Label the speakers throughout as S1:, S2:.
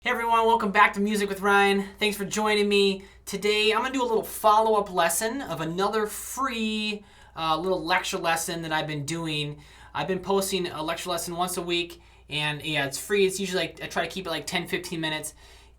S1: Hey everyone, welcome back to Music with Ryan. Thanks for joining me. Today I'm going to do a little follow-up lesson of another free little lecture lesson that I've been doing. I've been posting a lecture lesson once a week, and yeah, it's free. It's usually I try to keep it like 10-15 minutes.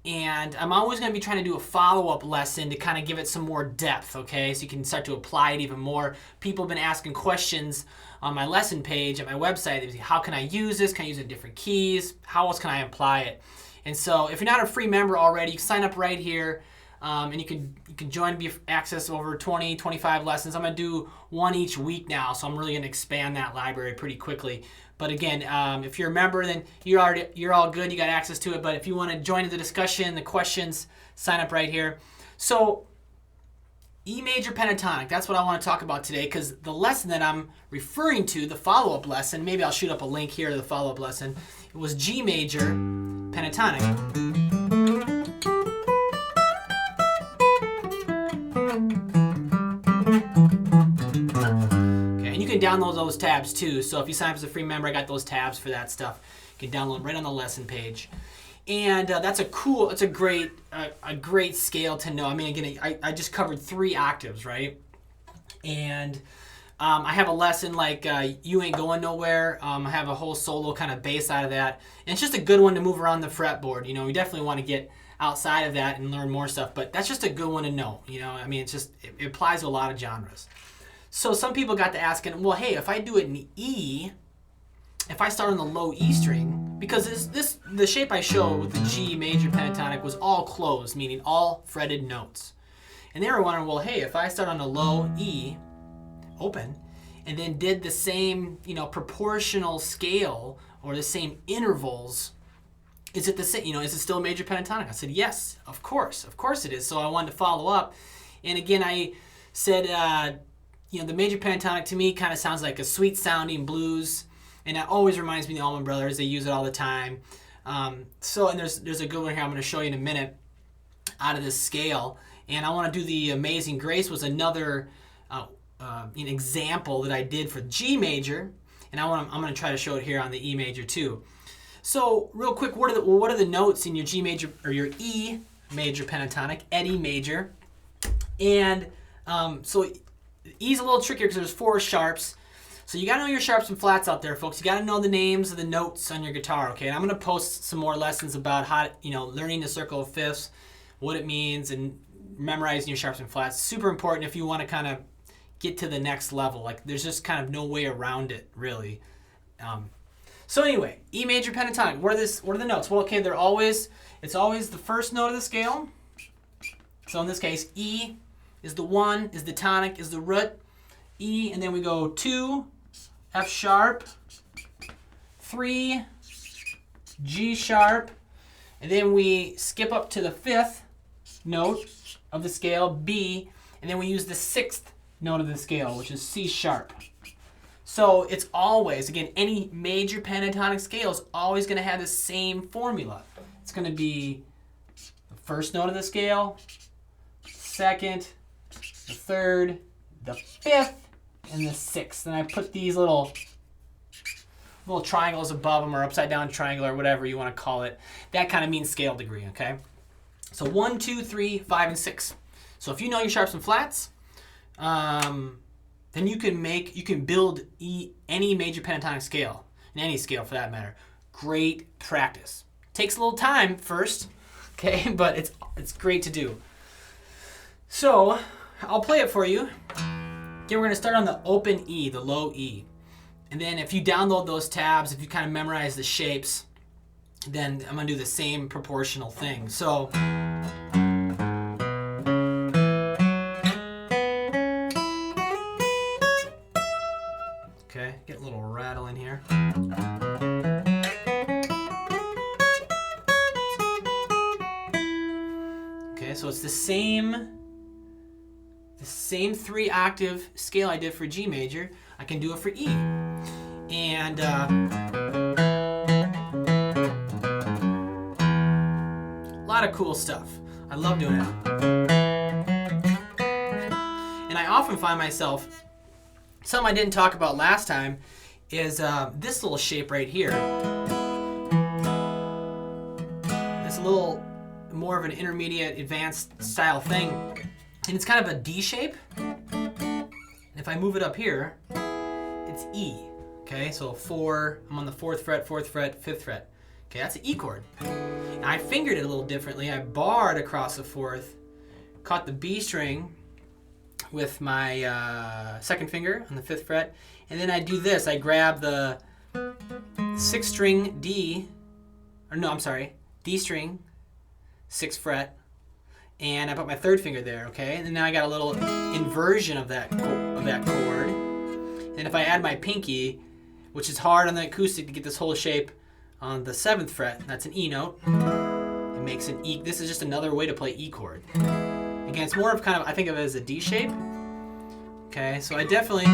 S1: And I'm always going to be trying to do a follow-up lesson to kind of give it some more depth, okay? So you can start to apply it even more. People have been asking questions on my lesson page at my website. They say, how can I use this? Can I use it in different keys? How else can I apply it? And so if you're not a free member already, you can sign up right here, and you can join and be access over 20, 25 lessons. I'm going to do one each week now, so I'm really going to expand that library pretty quickly. But again, if you're a member, then you're all good. You got access to it. But if you want to join the discussion, the questions, sign up right here. So E Major Pentatonic, that's what I want to talk about today, because the lesson that I'm referring to, the follow-up lesson, maybe I'll shoot up a link here to the follow-up lesson, it was G Major Pentatonic. Okay, and you can download those tabs too. So if you sign up as a free member, I got those tabs for that stuff. You can download right on the lesson page. And it's a great scale to know. I mean, again, I just covered 3 octaves, right? And I have a lesson like You Ain't Going Nowhere. I have a whole solo kind of bass out of that. And it's just a good one to move around the fretboard. You know, we definitely want to get outside of that and learn more stuff. But that's just a good one to know. You know, I mean, it applies to a lot of genres. So some people got to asking, well, hey, if I do it in E, if I start on the low E string, because the shape I showed with the G Major Pentatonic was all closed, meaning all fretted notes. And they were wondering, well, hey, if I start on a low E, open, and then did the same, proportional scale or the same intervals, is it the same? Is it still a major pentatonic? I said, yes, of course it is. So I wanted to follow up, and again, I said, the major pentatonic to me kind of sounds like a sweet sounding blues. And it always reminds me of the Allman Brothers. They use it all the time. And there's a good one here I'm going to show you in a minute out of this scale. And I want to do the Amazing Grace was another an example that I did for G major. And I'm going to try to show it here on the E major too. So real quick, what are the notes in your G major or your E major pentatonic at E major? And so E's a little trickier because there's 4 sharps. So you got to know your sharps and flats out there, folks. You got to know the names of the notes on your guitar, okay? And I'm going to post some more lessons about how, learning the circle of fifths, what it means, and memorizing your sharps and flats. Super important if you want to kind of get to the next level. Like, there's just kind of no way around it, really. So anyway, E major pentatonic. What are the notes? Well, okay, it's always the first note of the scale. So in this case, E is the 1, is the tonic, is the root. E, and then we go 2, F sharp, 3, G sharp, and then we skip up to the 5th note of the scale, B, and then we use the 6th note of the scale, which is C sharp. So it's always, again, any major pentatonic scale is always going to have the same formula. It's going to be the first note of the scale, 2nd, the 3rd, the 5th, and the 6th. And I put these little triangles above them, or upside down triangle, or whatever you want to call it. That kind of means scale degree, okay? So 1, 2, 3, 5, and 6. So if you know your sharps and flats, then you can build any major pentatonic scale, in any scale for that matter. Great practice. Takes a little time first, okay, but it's great to do. So I'll play it for you. Okay, we're going to start on the open E, the low E. And then if you download those tabs, if you kind of memorize the shapes, then I'm going to do the same proportional thing. So okay, get a little rattle in here. Okay, so it's the same 3 octave scale I did for G major, I can do it for E. And a lot of cool stuff. I love doing it. And I often find myself, something I didn't talk about last time is this little shape right here. little more of an intermediate advanced style thing, and it's kind of a D shape. And if I move it up here, it's E. Okay, so 4, I'm on the 4th fret, 4th fret, 5th fret. Okay, that's an E chord. And I fingered it a little differently. I barred across the 4th, caught the B string with my 2nd finger on the 5th fret, and then I do this. I grab the 6th string D, or no, I'm sorry, D string, 6th fret, and I put my 3rd finger there, okay? And then now I got a little inversion of that chord. And if I add my pinky, which is hard on the acoustic to get this whole shape on the 7th fret, that's an E note. It makes an E. This is just another way to play E chord. Again, it's more of kind of, I think of it as a D shape. Okay, so I definitely,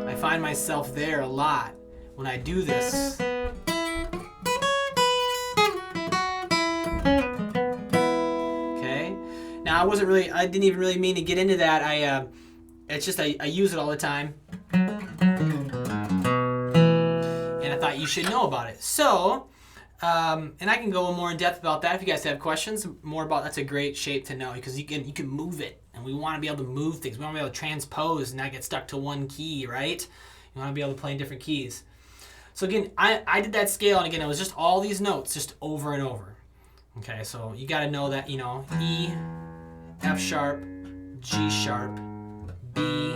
S1: I find myself there a lot when I do this. Okay, now I didn't even really mean to get into that. It's just I use it all the time. And I thought you should know about it. So, and I can go more in depth about that if you guys have questions more about. That's a great shape to know because you can move it, and we want to be able to move things. We want to be able to transpose and not get stuck to one key, right? You want to be able to play in different keys. So again, I did that scale, and again, it was just all these notes just over and over. Okay, so you got to know that, you know, E, F sharp, G sharp, B,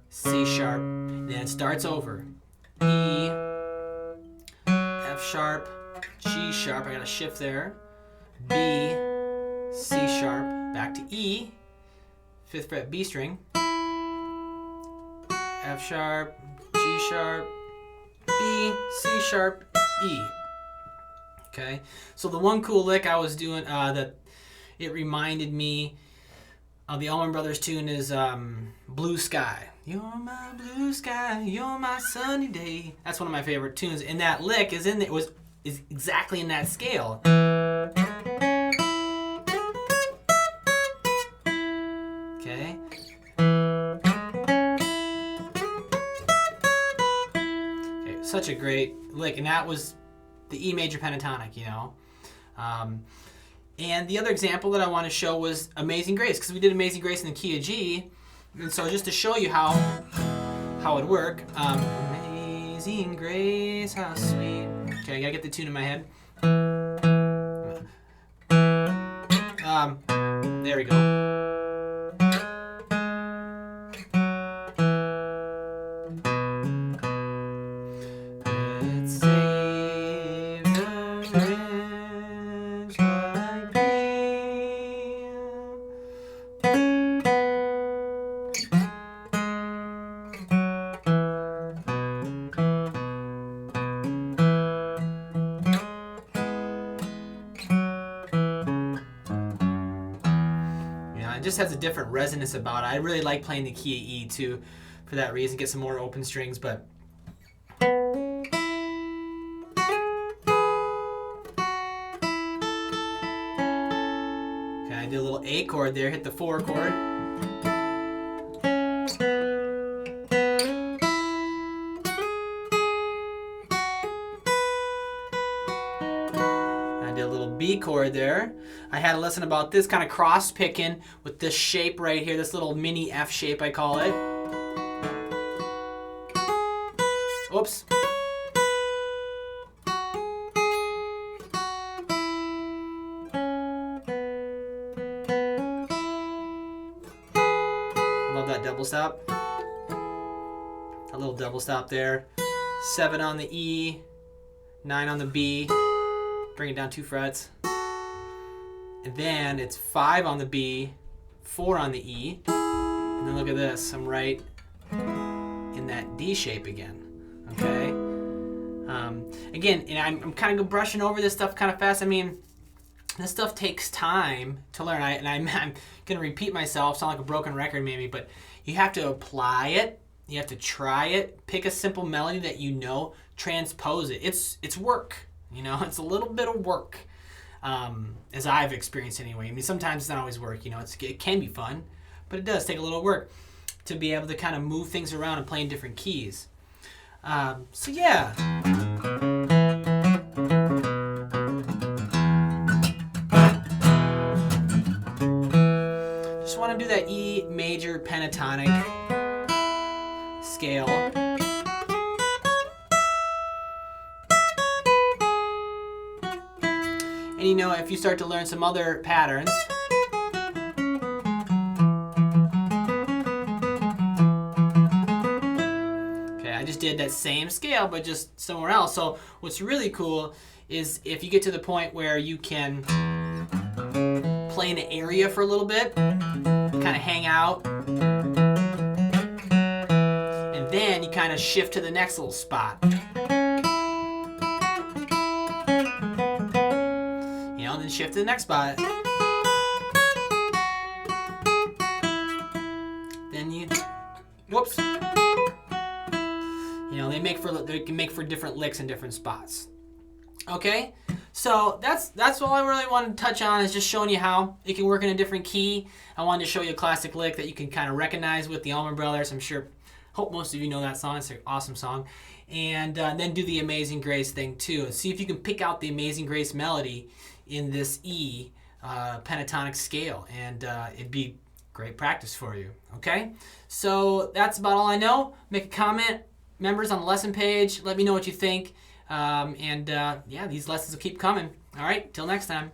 S1: C sharp, then it starts over. E, F sharp, G sharp, I got a shift there. B, C sharp, back to E, 5th fret B string. F sharp, G sharp, B, C sharp, E. Okay, so the one cool lick I was doing that it reminded me of the Allman Brothers tune is Blue Sky. You're my blue sky, you're my sunny day. That's one of my favorite tunes, and that lick is exactly in that scale. Okay. Okay, such a great lick, and that was the E major pentatonic, you know. And the other example that I want to show was Amazing Grace, because we did Amazing Grace in the key of G. And so just to show you how it'd work. Amazing Grace, how sweet. Okay, I gotta get the tune in my head. There we go. It just has a different resonance about it. I really like playing the key of E too, for that reason. Get some more open strings, but okay, I did a little A chord there, hit the 4 chord. I did a little B chord there. I had a lesson about this kind of cross picking with this shape right here, this little mini F shape I call it. Oops. I love that double stop. A little double stop there. 7 on the E, 9 on the B. Bring it down 2 frets. And then it's 5 on the B, 4 on the E. And then look at this. I'm right in that D shape again. Okay? Again, and I'm kind of brushing over this stuff kind of fast. I mean, this stuff takes time to learn. I'm going to repeat myself, sound like a broken record maybe, but you have to apply it. You have to try it. Pick a simple melody that you know. Transpose it. It's work. You know, it's a little bit of work. As I've experienced anyway. I mean, sometimes it's not always work, you know, it can be fun, but it does take a little work to be able to kind of move things around and play in different keys. So yeah. that E major pentatonic scale. And you know, if you start to learn some other patterns, okay, I just did that same scale, but just somewhere else. So what's really cool is if you get to the point where you can play in an area for a little bit, kind of hang out, and then you kind of shift to the next little spot. Then shift to the next spot. Then you, whoops. You know, they can make for different licks in different spots. Okay, so that's all I really wanted to touch on, is just showing you how it can work in a different key. I wanted to show you a classic lick that you can kind of recognize with the Allman Brothers. Hope most of you know that song. It's an awesome song. And then do the Amazing Grace thing too, and see if you can pick out the Amazing Grace melody in this E pentatonic scale, and it'd be great practice for you. Okay, so that's about all I know. Make a comment, members, on the lesson page. Let me know what you think, and yeah, these lessons will keep coming. All right, till next time.